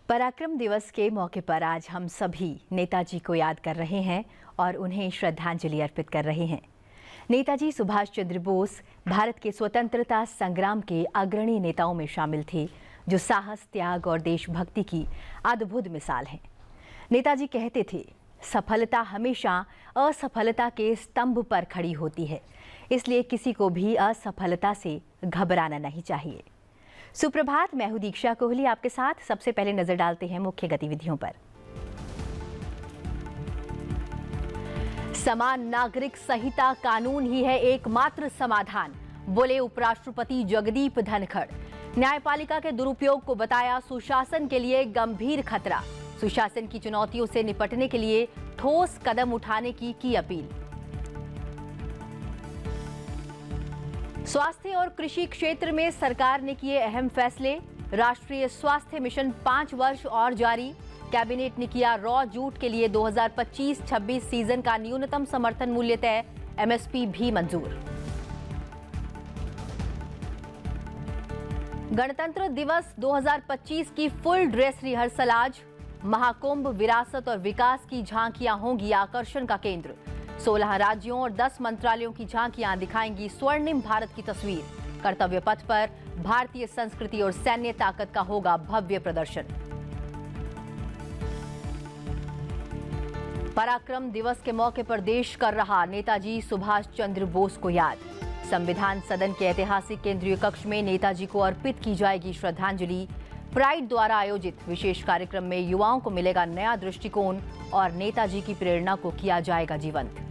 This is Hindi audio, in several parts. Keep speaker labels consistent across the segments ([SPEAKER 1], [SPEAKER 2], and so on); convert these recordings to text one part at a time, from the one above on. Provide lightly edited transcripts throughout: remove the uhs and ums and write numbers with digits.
[SPEAKER 1] पराक्रम दिवस के मौके पर आज हम सभी नेताजी को याद कर रहे हैं और उन्हें श्रद्धांजलि अर्पित कर रहे हैं। नेताजी सुभाष चंद्र बोस भारत के स्वतंत्रता संग्राम के अग्रणी नेताओं में शामिल थे, जो साहस, त्याग और देशभक्ति की अद्भुत मिसाल हैं। नेताजी कहते थे, सफलता हमेशा असफलता के स्तंभ पर खड़ी होती है, इसलिए किसी को भी असफलता से घबराना नहीं चाहिए। सुप्रभात, मैं हूं दीक्षा कोहली आपके साथ। सबसे पहले नजर डालते हैं मुख्य गतिविधियों पर। समान नागरिक संहिता कानून ही है एकमात्र समाधान, बोले उपराष्ट्रपति जगदीप धनखड़। न्यायपालिका के दुरुपयोग को बताया सुशासन के लिए गंभीर खतरा। सुशासन की चुनौतियों से निपटने के लिए ठोस कदम उठाने की अपील। स्वास्थ्य और कृषि क्षेत्र में सरकार ने किए अहम फैसले। राष्ट्रीय स्वास्थ्य मिशन 5 वर्ष और जारी। कैबिनेट ने किया रॉ जूट के लिए 2025-26 सीजन का न्यूनतम समर्थन मूल्य तय, एमएसपी भी मंजूर। गणतंत्र दिवस 2025 की फुल ड्रेस रिहर्सल आज। महाकुंभ, विरासत और विकास की झांकियां होंगी आकर्षण का केंद्र। 16 राज्यों और 10 मंत्रालयों की झांकियां दिखाएंगी स्वर्णिम भारत की तस्वीर। कर्तव्य पथ पर भारतीय संस्कृति और सैन्य ताकत का होगा भव्य प्रदर्शन। पराक्रम दिवस के मौके पर देश कर रहा नेताजी सुभाष चंद्र बोस को याद। संविधान सदन के ऐतिहासिक केंद्रीय कक्ष में नेताजी को अर्पित की जाएगी श्रद्धांजलि। प्राइड द्वारा आयोजित विशेष कार्यक्रम में युवाओं को मिलेगा नया दृष्टिकोण और नेताजी की प्रेरणा को किया जाएगा जीवंत।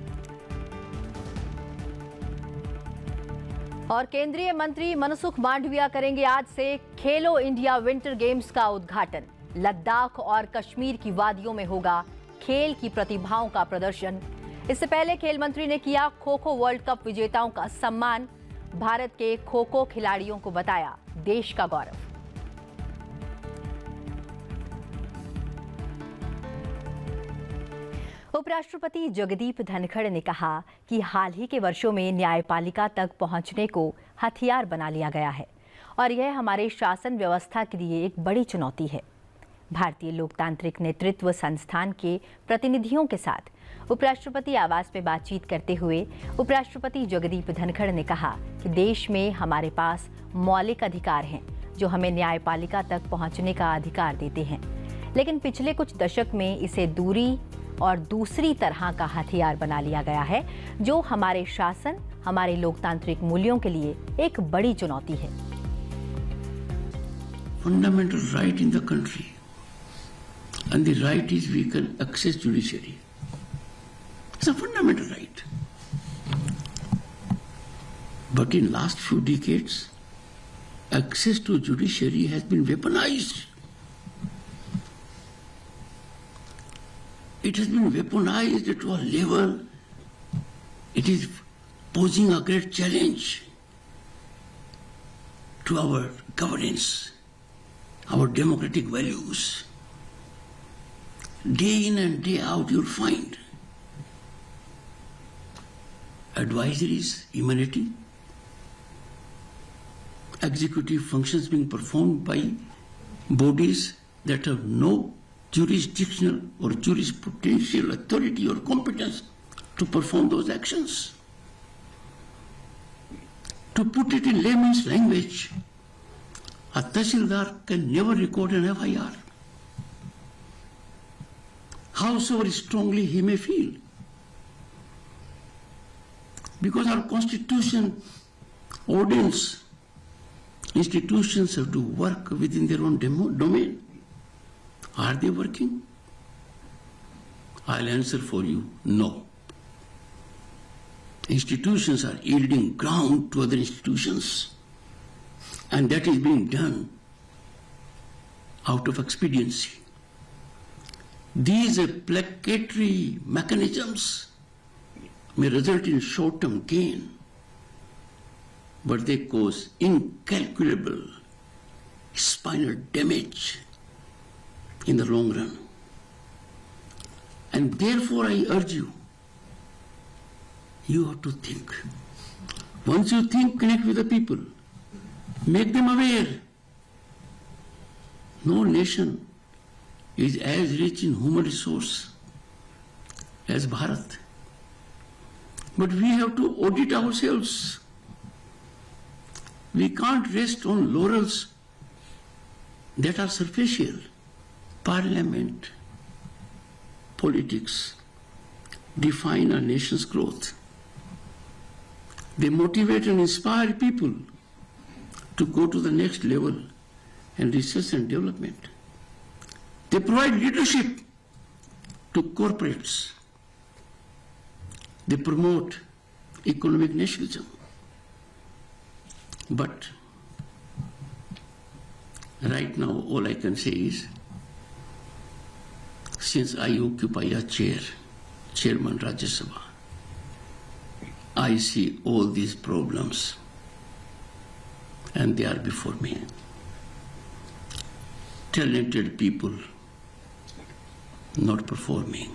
[SPEAKER 1] और केंद्रीय मंत्री मनसुख मांडविया करेंगे आज से खेलो इंडिया विंटर गेम्स का उद्घाटन। लद्दाख और कश्मीर की वादियों में होगा खेल की प्रतिभाओं का प्रदर्शन। इससे पहले खेल मंत्री ने किया खो खो वर्ल्ड कप विजेताओं का सम्मान। भारत के खो खो खिलाड़ियों को बताया देश का गौरव। उपराष्ट्रपति जगदीप धनखड़ ने कहा कि हाल ही के वर्षों में न्यायपालिका तक पहुंचने को हथियार बना लिया गया है और यह हमारे शासन व्यवस्था के लिए एक बड़ी चुनौती है। भारतीय लोकतांत्रिक नेतृत्व संस्थान के प्रतिनिधियों के साथ उपराष्ट्रपति आवास में बातचीत करते हुए उपराष्ट्रपति जगदीप धनखड़ ने कहा कि देश में हमारे पास मौलिक अधिकार हैं जो हमें न्यायपालिका तक पहुंचने का अधिकार देते हैं, लेकिन पिछले कुछ दशक में इसे दूरी और दूसरी तरह का हथियार बना लिया गया है, जो हमारे शासन, हमारे लोकतांत्रिक मूल्यों के लिए एक बड़ी चुनौती है।
[SPEAKER 2] Fundamental right in the country, and the right is we can access judiciary. It's a fundamental right. But in last few decades, access to judiciary has been weaponized. It has been weaponized to a level, it is posing a great challenge to our governance, our democratic values. Day in and day out you'll find advisories emanating, executive functions being performed by bodies that have no jurisdictional or jurisprudential authority or competence to perform those actions. To put it in layman's language, a Tahsildar can never record an FIR, howsoever strongly he may feel. Because our Constitution ordains institutions have to work within their own domain. Are they working? I'll answer for you, no. Institutions are yielding ground to other institutions, and that is being done out of expediency. These placatory mechanisms may result in short-term gain, but they cause incalculable spinal damage in the long run. And therefore I urge you, you have to think. Once you think, connect with the people. Make them aware. No nation is as rich in human resource as Bharat. But we have to audit ourselves. We can't rest on laurels that are superficial. Parliament, politics define our nation's growth. They motivate and inspire people to go to the next level in research and development. They provide leadership to corporates. They promote economic nationalism. But right now, all I can say is, since I occupy a chairman Rajya Sabha, I see all these problems, and they are before me. Talented people not performing.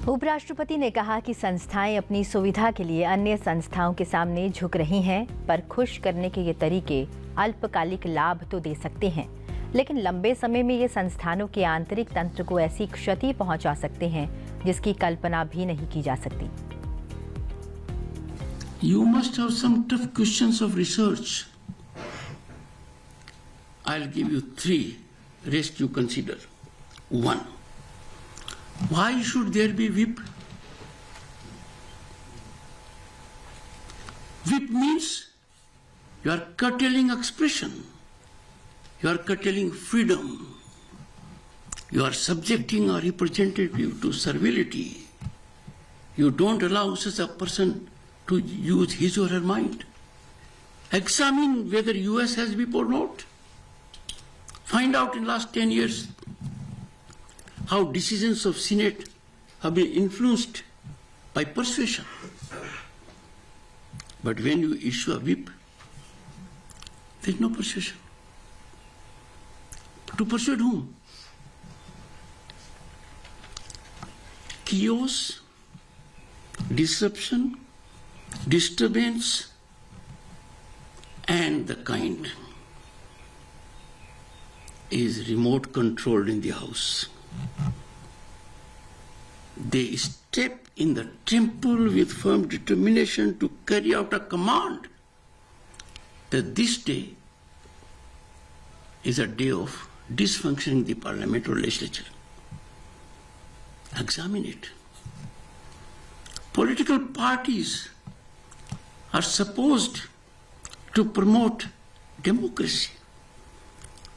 [SPEAKER 1] उपराष्ट्रपति ने कहा कि संस्थाएं अपनी सुविधा के लिए अन्य संस्थाओं के सामने झुक रही हैं, पर खुश करने के ये तरीके अल्पकालिक लाभ तो दे सकते हैं, लेकिन लंबे समय में ये संस्थानों के आंतरिक तंत्र को ऐसी क्षति पहुंचा सकते हैं जिसकी कल्पना भी नहीं की जा सकती।
[SPEAKER 2] You must have some tough questions of research. I'll give you 3, rest you consider. 1. Why should there be whip? Whip means you are curtailing expression. You are curtailing freedom. You are subjecting a representative to servility. You don't allow such a person to use his or her mind. Examine whether US has whip or not. Find out in last 10 years how decisions of Senate have been influenced by persuasion. But when you issue a whip, there is no persuasion. To persuade whom? Chaos, disruption, disturbance, and the kind is remote controlled in the house. They step in the temple with firm determination to carry out a command that this day is a day of dysfunctioning the parliament or legislature. Examine it. Political parties are supposed to promote democracy.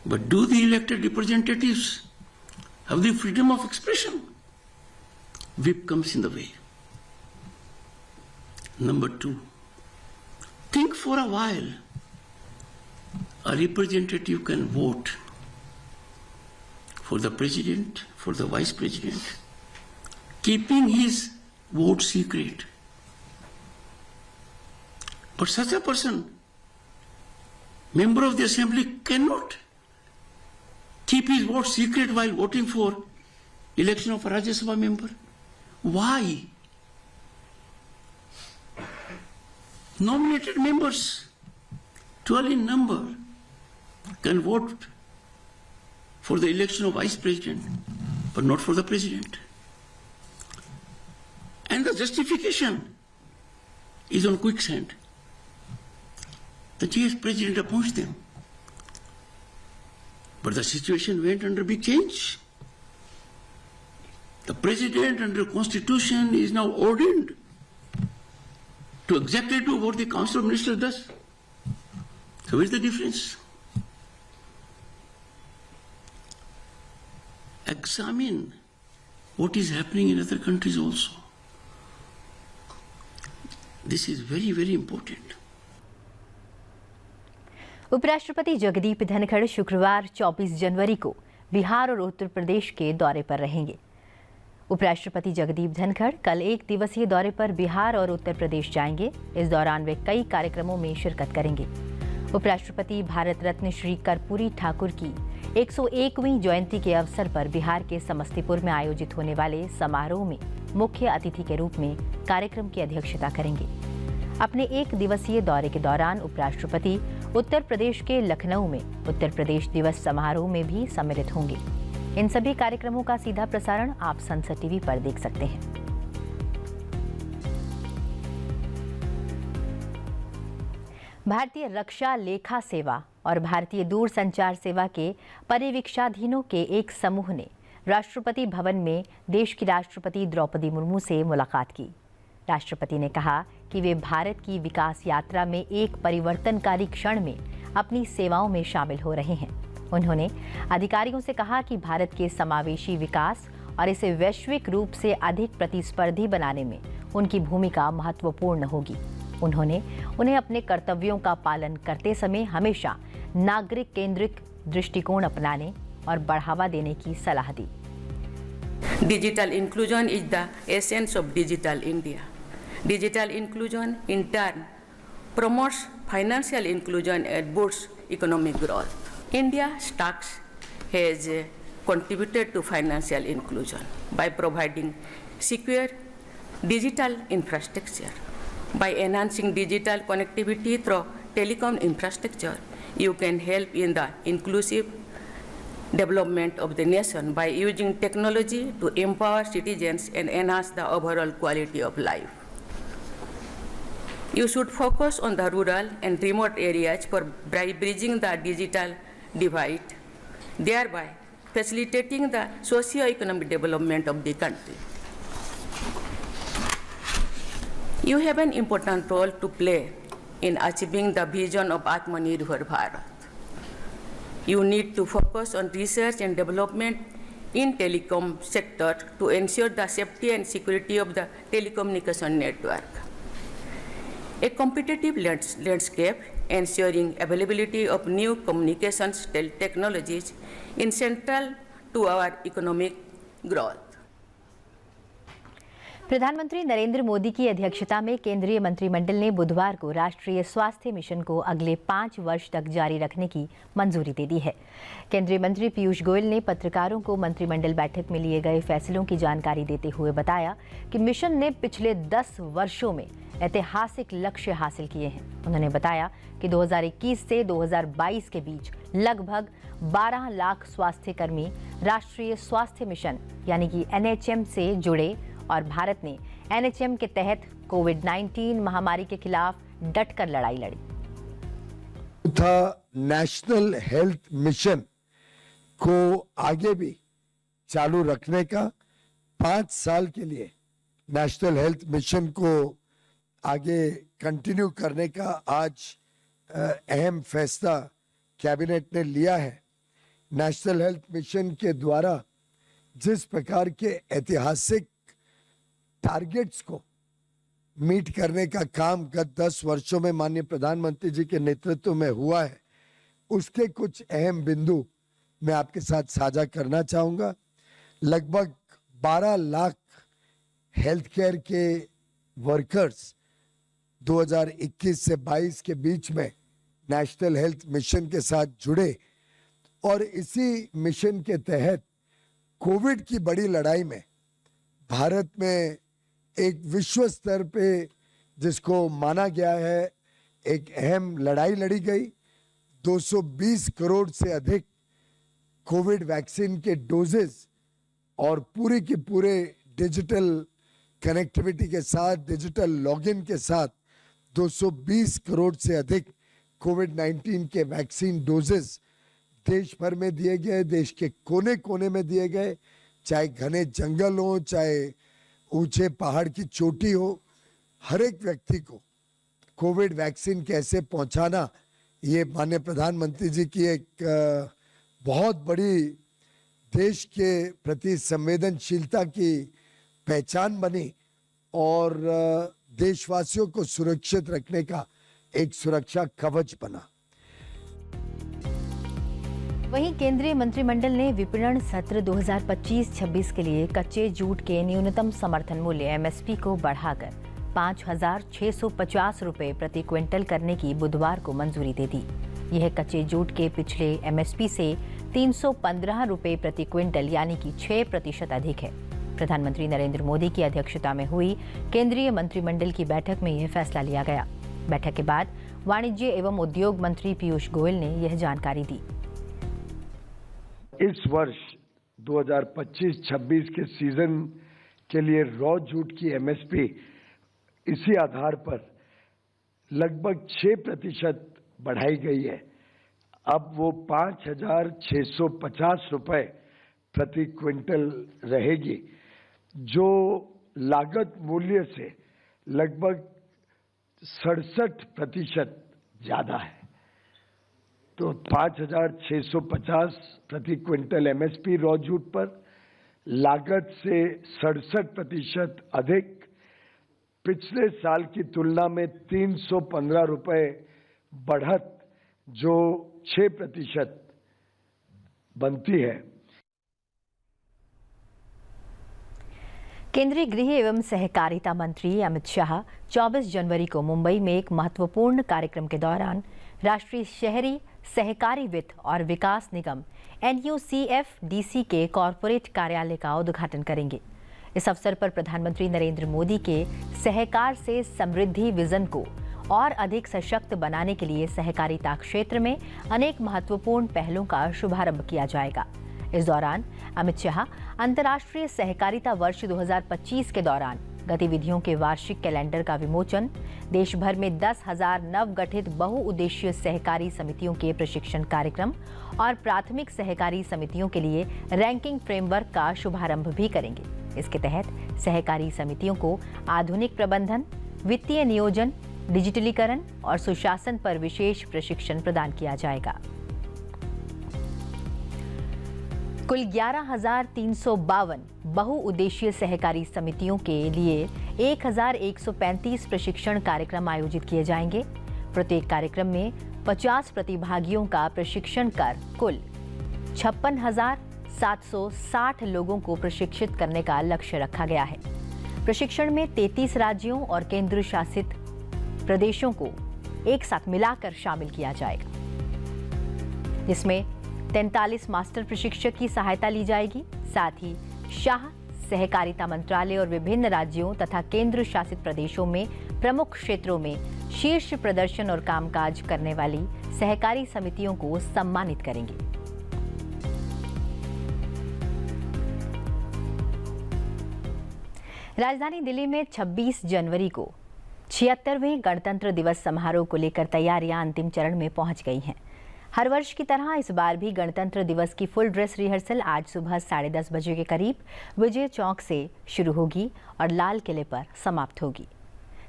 [SPEAKER 2] But do the elected representatives have the freedom of expression? Whip comes in the way. Number 2, think for a while. A representative can vote for the president, for the vice president, keeping his vote secret. But such a person, member of the assembly, cannot keep his vote secret while voting for election of a Rajya Sabha member. Why? Nominated members, 12 in number, can vote for the election of vice president, but not for the president. And the justification is on quicksand. The GS president appoints them. But the situation went under big change. The president under constitution is now ordained to exactly do what the council of ministers does. So where's the difference? Examine what is happening in other countries also. This is very, very important.
[SPEAKER 1] उपराष्ट्रपति जगदीप धनखड़ शुक्रवार 24 जनवरी को बिहार और उत्तर प्रदेश के दौरे पर रहेंगे। उपराष्ट्रपति जगदीप धनखड़ कल 1 दिवसीय दौरे पर बिहार और उत्तर प्रदेश जाएंगे। इस दौरान वे कई कार्यक्रमों में शिरकत करेंगे। उपराष्ट्रपति भारत रत्न श्री कर्पूरी ठाकुर की 101वीं जयंती के अवसर पर बिहार के समस्तीपुर में आयोजित होने वाले समारोह में मुख्य अतिथि के रूप में कार्यक्रम की अध्यक्षता करेंगे। अपने 1 दिवसीय दौरे के दौरान उपराष्ट्रपति उत्तर प्रदेश के लखनऊ में उत्तर प्रदेश दिवस समारोह में भी सम्मिलित होंगे। इन सभी कार्यक्रमों का सीधा प्रसारण आप संसद टीवी पर देख सकते हैं। भारतीय रक्षा लेखा सेवा और भारतीय दूरसंचार सेवा के परिवीक्षाधीनों के एक समूह ने राष्ट्रपति भवन में देश की राष्ट्रपति द्रौपदी मुर्मू से मुलाकात की। राष्ट्रपति ने कहा कि वे भारत की विकास यात्रा में एक परिवर्तनकारी क्षण में अपनी सेवाओं में शामिल हो रहे हैं। उन्होंने अधिकारियों से कहा कि भारत के समावेशी विकास और इसे वैश्विक रूप से अधिक प्रतिस्पर्धी बनाने में उनकी भूमिका महत्वपूर्ण होगी। उन्होंने उन्हें अपने कर्तव्यों का पालन करते समय हमेशा नागरिक केंद्रित दृष्टिकोण अपनाने और बढ़ावा देने की सलाह दी।
[SPEAKER 3] Digital inclusion is the essence of digital India. Digital inclusion in turn promotes financial inclusion and boosts economic growth. India Stocks has contributed to financial inclusion by providing secure digital infrastructure. By enhancing digital connectivity through telecom infrastructure, you can help in the inclusive development of the nation by using technology to empower citizens and enhance the overall quality of life. You should focus on the rural and remote areas for bridging the digital divide, thereby facilitating the socio-economic development of the country. You have an important role to play in achieving the vision of Atmanirbhar Bharat. You need to focus on research and development in telecom sector to ensure the safety and security of the telecommunication network. A competitive landscape ensuring availability of new communications technologies is central to our economic growth.
[SPEAKER 1] प्रधानमंत्री नरेंद्र मोदी की अध्यक्षता में केंद्रीय मंत्रिमंडल ने बुधवार को राष्ट्रीय स्वास्थ्य मिशन को अगले 5 वर्ष तक जारी रखने की मंजूरी दे दी है। केंद्रीय मंत्री पीयूष गोयल ने पत्रकारों को मंत्रिमंडल बैठक में लिए गए फैसलों की जानकारी देते हुए बताया कि मिशन ने पिछले 10 वर्षों में ऐतिहासिक लक्ष्य हासिल किए हैं। उन्होंने बताया कि 2021 से 2022 के बीच लगभग 12 लाख स्वास्थ्यकर्मी राष्ट्रीय स्वास्थ्य मिशन यानी कि NHM से जुड़े और भारत ने NHM के तहत कोविड-19 महामारी के खिलाफ डटकर लड़ाई लड़ी।
[SPEAKER 4] था नेशनल हेल्थ मिशन को आगे भी चालू रखने का 5 साल के लिए नेशनल हेल्थ मिशन को आगे कंटिन्यू करने का आज अहम फैसला कैबिनेट ने लिया है। नेशनल हेल्थ मिशन के द्वारा जिस प्रकार के ऐतिहासिक टारगेट्स को मीट करने का काम गत 10 वर्षों में माननीय प्रधानमंत्री जी के नेतृत्व में हुआ है, उसके कुछ अहम बिंदु मैं आपके साथ साझा करना चाहूँगा। लगभग 12 लाख हेल्थ केयर के वर्कर्स 2021 से 22 के बीच में नेशनल हेल्थ मिशन के साथ जुड़े और इसी मिशन के तहत कोविड की बड़ी लड़ाई में भारत में एक विश्व स्तर पे जिसको माना गया है एक अहम लड़ाई लड़ी गई। 220 करोड़ से अधिक कोविड वैक्सीन के डोजेस और पूरे के पूरे डिजिटल कनेक्टिविटी के साथ, डिजिटल लॉगिन के साथ 220 करोड़ से अधिक कोविड-19 के वैक्सीन डोजेस देश भर में दिए गए, देश के कोने कोने में दिए गए, चाहे घने जंगल हो, चाहे ऊंचे पहाड़ की चोटी हो, हर एक व्यक्ति को कोविड वैक्सीन कैसे पहुंचाना, ये माननीय प्रधानमंत्री जी की एक बहुत बड़ी देश के प्रति संवेदनशीलता की पहचान बनी और देशवासियों को सुरक्षित रखने का एक सुरक्षा कवच बना।
[SPEAKER 1] वहीं केंद्रीय मंत्रिमंडल ने विपणन सत्र 2025-26 के लिए कच्चे जूट के न्यूनतम समर्थन मूल्य MSP को बढ़ाकर 5,650 रुपये प्रति क्विंटल करने की बुधवार को मंजूरी दे दी। यह कच्चे जूट के पिछले MSP से 315 रुपये प्रति क्विंटल यानी कि 6% अधिक है। प्रधानमंत्री नरेंद्र मोदी की अध्यक्षता में हुई केंद्रीय मंत्रिमंडल की बैठक में यह फैसला लिया गया। बैठक के बाद वाणिज्य एवं उद्योग मंत्री पीयूष गोयल ने यह जानकारी दी।
[SPEAKER 4] इस वर्ष 2025-26 के सीजन के लिए रॉ जूट की एमएसपी इसी आधार पर लगभग 6% बढ़ाई गई है। अब वो 5,650 रुपए प्रति क्विंटल रहेगी, जो लागत मूल्य से लगभग 67% ज्यादा है। तो 5,650 प्रति क्विंटल एमएसपी रॉ जूट पर लागत से 67% अधिक, पिछले साल की तुलना में 315 रुपए बढ़त, जो 6% बनती है।
[SPEAKER 1] केंद्रीय गृह एवं सहकारिता मंत्री अमित शाह 24 जनवरी को मुंबई में एक महत्वपूर्ण कार्यक्रम के दौरान राष्ट्रीय शहरी सहकारी वित्त और विकास निगम NUCFDC के कॉरपोरेट कार्यालय का उद्घाटन करेंगे। इस अवसर पर प्रधानमंत्री नरेंद्र मोदी के सहकार से समृद्धि विजन को और अधिक सशक्त बनाने के लिए सहकारिता क्षेत्र में अनेक महत्वपूर्ण पहलों का शुभारंभ किया जाएगा। इस दौरान अमित शाह अंतर्राष्ट्रीय सहकारिता वर्ष 2025 के दौरान गतिविधियों के वार्षिक कैलेंडर का विमोचन, देश भर में 10,000 नवगठित बहुउद्देशीय सहकारी समितियों के प्रशिक्षण कार्यक्रम और प्राथमिक सहकारी समितियों के लिए रैंकिंग फ्रेमवर्क का शुभारंभ भी करेंगे। इसके तहत सहकारी समितियों को आधुनिक प्रबंधन, वित्तीय नियोजन, डिजिटलीकरण और सुशासन पर विशेष प्रशिक्षण प्रदान किया जाएगा। कुल 11,352 बहुउद्देशीय सहकारी समितियों के लिए 1,135 प्रशिक्षण कार्यक्रम आयोजित किए जाएंगे। प्रत्येक कार्यक्रम में 50 प्रतिभागियों का प्रशिक्षण कर कुल 56,760 लोगों को प्रशिक्षित करने का लक्ष्य रखा गया है। प्रशिक्षण में 33 राज्यों और केंद्र शासित प्रदेशों को एक साथ मिलाकर शामिल किया जाएगा, जिसमें 43 मास्टर प्रशिक्षक की सहायता ली जाएगी। साथ ही शाह सहकारिता मंत्रालय और विभिन्न राज्यों तथा केंद्र शासित प्रदेशों में प्रमुख क्षेत्रों में शीर्ष प्रदर्शन और कामकाज करने वाली सहकारी समितियों को सम्मानित करेंगे। राजधानी दिल्ली में 26 जनवरी को 76वें गणतंत्र दिवस समारोह को लेकर तैयारियां अंतिम चरण में पहुंच गई हैं। हर वर्ष की तरह इस बार भी गणतंत्र दिवस की फुल ड्रेस रिहर्सल आज सुबह 10:30 बजे के करीब विजय चौक से शुरू होगी और लाल किले पर समाप्त होगी।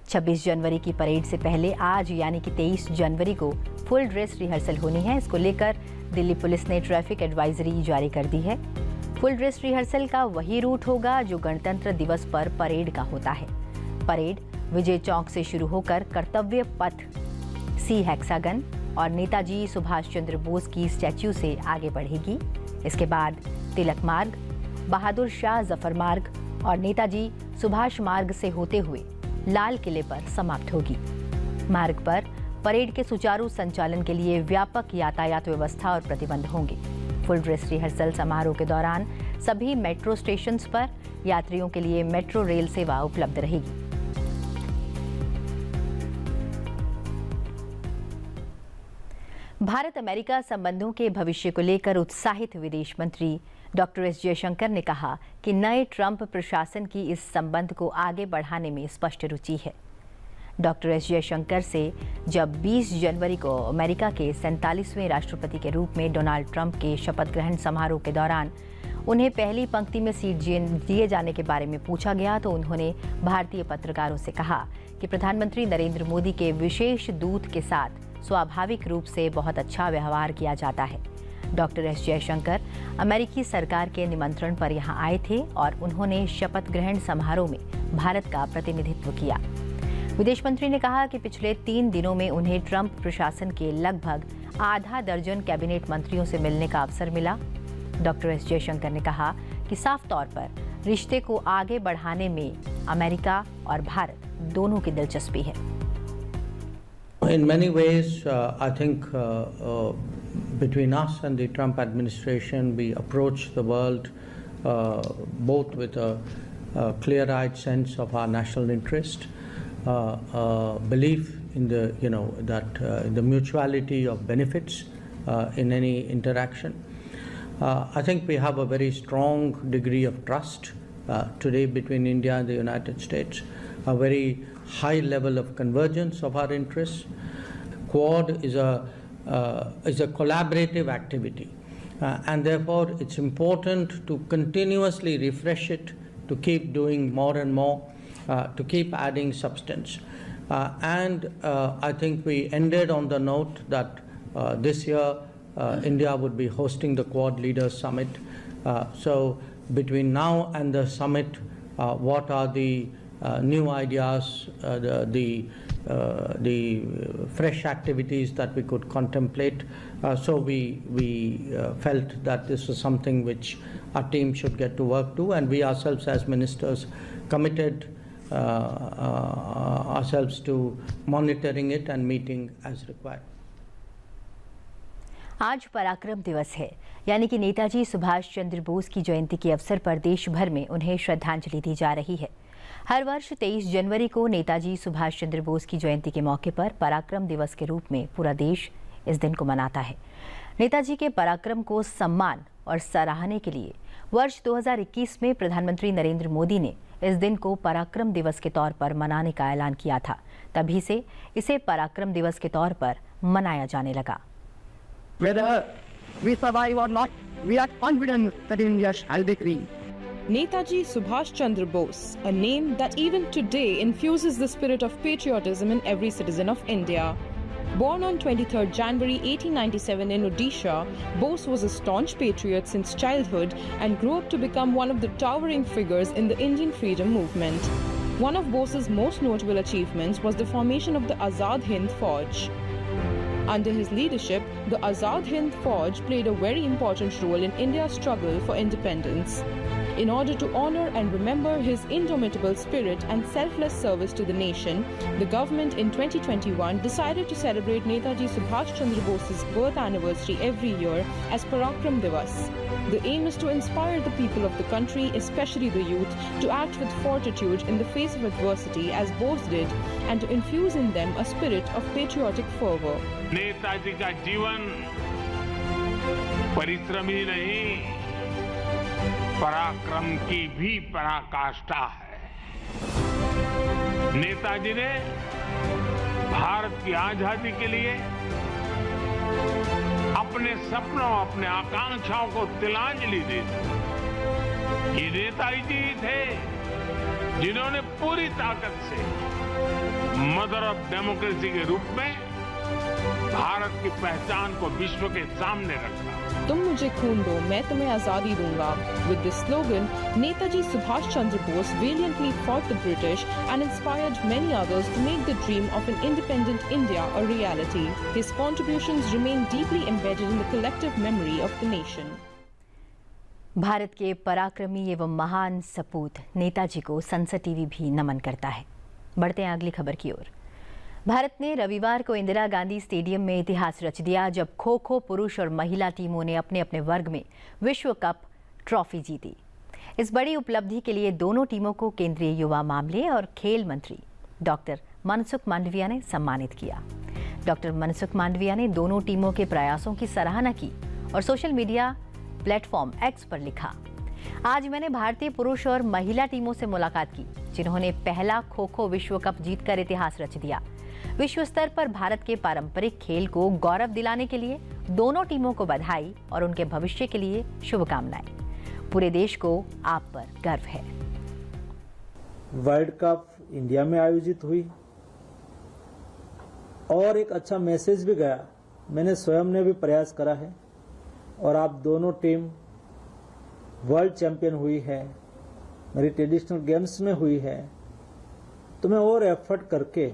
[SPEAKER 1] 26 जनवरी की परेड से पहले आज यानी कि 23 जनवरी को फुल ड्रेस रिहर्सल होनी है। इसको लेकर दिल्ली पुलिस ने ट्रैफिक एडवाइजरी जारी कर दी है। फुल ड्रेस रिहर्सल का वही रूट होगा जो गणतंत्र दिवस पर परेड का होता है। परेड विजय चौक से शुरू होकर कर्तव्य पथ, सी हेक्सागन और नेताजी सुभाष चंद्र बोस की स्टैच्यू से आगे बढ़ेगी। इसके बाद तिलक मार्ग, बहादुर शाह जफर मार्ग और नेताजी सुभाष मार्ग से होते हुए लाल किले पर समाप्त होगी। मार्ग पर परेड के सुचारू संचालन के लिए व्यापक यातायात व्यवस्था और प्रतिबंध होंगे। फुल ड्रेस रिहर्सल समारोह के दौरान सभी मेट्रो स्टेशंस पर यात्रियों के लिए मेट्रो रेल सेवा उपलब्ध रहेगी। भारत अमेरिका संबंधों के भविष्य को लेकर उत्साहित विदेश मंत्री डॉक्टर एस जयशंकर ने कहा कि नए ट्रंप प्रशासन की इस संबंध को आगे बढ़ाने में स्पष्ट रुचि है। डॉक्टर एस जयशंकर से जब 20 जनवरी को अमेरिका के 47वें राष्ट्रपति के रूप में डोनाल्ड ट्रंप के शपथ ग्रहण समारोह के दौरान उन्हें पहली पंक्ति में सीट दिए जाने के बारे में पूछा गया तो उन्होंने भारतीय पत्रकारों से कहा कि प्रधानमंत्री नरेंद्र मोदी के विशेष दूत के साथ स्वाभाविक रूप से बहुत अच्छा व्यवहार किया जाता है। डॉक्टर एस जयशंकर अमेरिकी सरकार के निमंत्रण पर यहां आए थे और उन्होंने शपथ ग्रहण समारोह में भारत का प्रतिनिधित्व किया। विदेश मंत्री ने कहा कि पिछले 3 दिनों में उन्हें ट्रंप प्रशासन के लगभग आधा दर्जन कैबिनेट मंत्रियों से मिलने का अवसर मिला। डॉक्टर एस जयशंकर ने कहा कि साफ तौर पर रिश्ते को आगे बढ़ाने में अमेरिका और भारत दोनों की दिलचस्पी है।
[SPEAKER 5] In many ways, I think between us and the Trump administration, we approach the world both with a clear-eyed sense of our national interest, belief in the in the mutuality of benefits in any interaction. I think we have a very strong degree of trust today between India and the United States, a very high level of convergence of our interests. Quad is a collaborative activity, and therefore it's important to continuously refresh it, to keep doing more and more, to keep adding substance. And I think we ended on the note that this year India would be hosting the Quad Leaders Summit. So between now and the summit, what are the new ideas, the fresh activities that we could contemplate? So we felt that this was something which our team should get to work to, and we ourselves as ministers committed ourselves to monitoring it and meeting as required.
[SPEAKER 1] आज पराक्रम दिवस है, यानी कि नेताजी सुभाष चंद्र बोस की जयंती के अवसर पर देश भर में उन्हें श्रद्धांजलि दी जा रही है। हर वर्ष 23 जनवरी को नेताजी सुभाष चंद्र बोस की जयंती के मौके पर पराक्रम दिवस के रूप में पूरा देश इस दिन को मनाता है। नेताजी के पराक्रम को सम्मान और सराहने के लिए वर्ष 2021 में प्रधानमंत्री नरेंद्र मोदी ने इस दिन को पराक्रम दिवस के तौर पर मनाने का ऐलान किया था। तभी से इसे पराक्रम दिवस के तौर पर मनाया जाने लगा।
[SPEAKER 6] Whether we survive or not, we are confident that India shall be free.
[SPEAKER 7] Netaji Subhash Chandra Bose, a name that even today infuses the spirit of patriotism in every citizen of India. Born on 23rd January 1897 in Odisha, Bose was a staunch patriot since childhood and grew up to become one of the towering figures in the Indian freedom movement. One of Bose's most notable achievements was the formation of the Azad Hind Fauj. Under his leadership, the Azad Hind Fauj played a very important role in India's struggle for independence. In order to honor and remember his indomitable spirit and selfless service to the nation, the government in 2021 decided to celebrate Netaji Subhash Chandra Bose's birth anniversary every year as Parakram Divas. The aim is to inspire the people of the country, especially the youth, to act with fortitude in the face of adversity as Bose did, and to infuse in them a spirit of patriotic fervor.
[SPEAKER 8] Netaji का जीवन परिश्रम ही नहीं, पराक्रम की भी पराकाष्ठा है। नेताजी ने भारत की आजादी के लिए अपने सपनों, अपने आकांक्षाओं को तिलांजलि दी। ये नेताजी थे जिन्होंने पूरी ताकत से मदर ऑफ डेमोक्रेसी के रूप में भारत की पहचान को विश्व के सामने रखा।
[SPEAKER 7] तुम मुझे खून दो, मैं तुम्हें आजादी दूंगा. With this slogan, Netaji Subhash Chandra Bose valiantly fought the British and inspired many others to make the dream of an independent India a reality. His contributions remain deeply embedded in the collective memory of the nation.
[SPEAKER 1] Bharat के पराक्रमी एवं महान सपूत नेताजी को संसद टीवी भी नमन करता है। बढ़ते हैं अगली खबर की ओर। भारत ने रविवार को इंदिरा गांधी स्टेडियम में इतिहास रच दिया जब खो खो पुरुष और महिला टीमों ने अपने अपने वर्ग में विश्व कप ट्रॉफी जीती। इस बड़ी उपलब्धि के लिए दोनों टीमों को केंद्रीय युवा मामले और खेल मंत्री डॉक्टर मनसुख मांडविया ने सम्मानित किया। डॉक्टर मनसुख मांडविया ने दोनों टीमों के प्रयासों की सराहना की और सोशल मीडिया प्लेटफॉर्म एक्स पर लिखा, आज मैंने भारतीय पुरुष और महिला टीमों से मुलाकात की जिन्होंने पहला खो खो विश्व कप जीतकर इतिहास रच दिया। विश्व स्तर पर भारत के पारंपरिक खेल को गौरव दिलाने के लिए दोनों टीमों को बधाई और उनके भविष्य के लिए शुभकामनाएं। पूरे देश को आप पर गर्व है।
[SPEAKER 9] वर्ल्ड कप इंडिया में आयोजित हुई और एक अच्छा मैसेज भी गया। मैंने स्वयं ने भी प्रयास करा है और आप दोनों टीम वर्ल्ड चैंपियन हुई है, मेरी ट्रेडिशनल गेम्स में हुई है, तो मैं और एफर्ट करके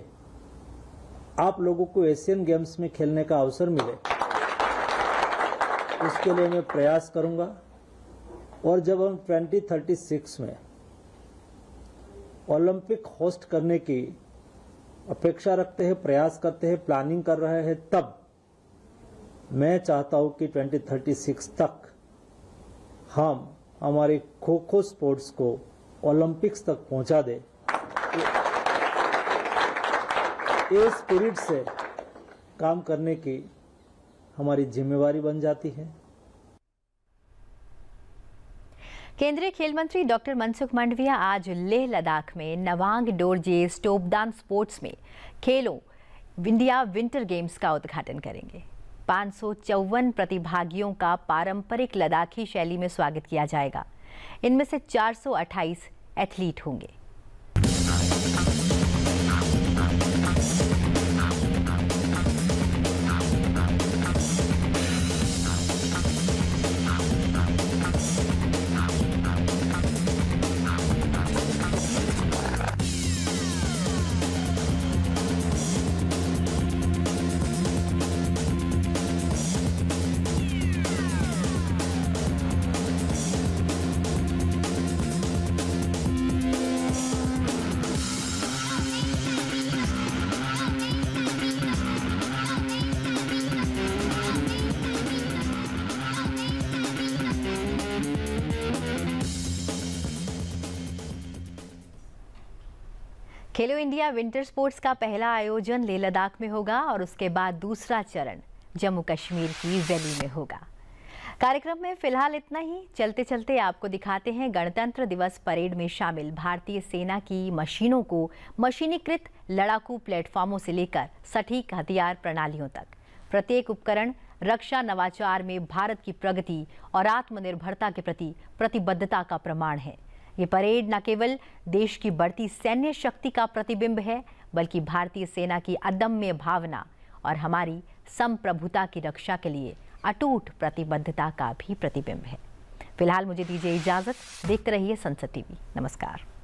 [SPEAKER 9] आप लोगों को एशियन गेम्स में खेलने का अवसर मिले, उसके लिए मैं प्रयास करूंगा। और जब हम 2036 में ओलंपिक होस्ट करने की अपेक्षा रखते हैं, प्रयास करते हैं, प्लानिंग कर रहे हैं, तब मैं चाहता हूं कि 2036 तक हम हमारे खो खो स्पोर्ट्स को ओलंपिक्स तक पहुंचा दे, ये स्पिरिट से काम करने की हमारी जिम्मेवारी बन जाती है।
[SPEAKER 1] केंद्रीय खेल मंत्री डॉक्टर मनसुख मांडविया आज लेह लद्दाख में नवांग डोरजे स्टोपदान स्पोर्ट्स में खेलो इंडिया विंटर गेम्स का उद्घाटन करेंगे। 554 प्रतिभागियों का पारंपरिक लद्दाखी शैली में स्वागत किया जाएगा। इनमें से 428 एथलीट होंगे। खेलो इंडिया विंटर स्पोर्ट्स का पहला आयोजन लेह लद्दाख में होगा और उसके बाद दूसरा चरण जम्मू कश्मीर की वैली में होगा। कार्यक्रम में फिलहाल इतना ही। चलते चलते आपको दिखाते हैं गणतंत्र दिवस परेड में शामिल भारतीय सेना की मशीनों को मशीनीकृत लड़ाकू प्लेटफॉर्मों से लेकर सटीक हथियार प्रणालियों तक। प्रत्येक उपकरण रक्षा नवाचार में भारत की प्रगति और आत्मनिर्भरता के प्रति प्रतिबद्धता का प्रमाण है। ये परेड न केवल देश की बढ़ती सैन्य शक्ति का प्रतिबिंब है, बल्कि भारतीय सेना की अदम्य भावना और हमारी संप्रभुता की रक्षा के लिए अटूट प्रतिबद्धता का भी प्रतिबिंब है। फिलहाल मुझे दीजिए इजाजत। देखते रहिए संसद टीवी। नमस्कार।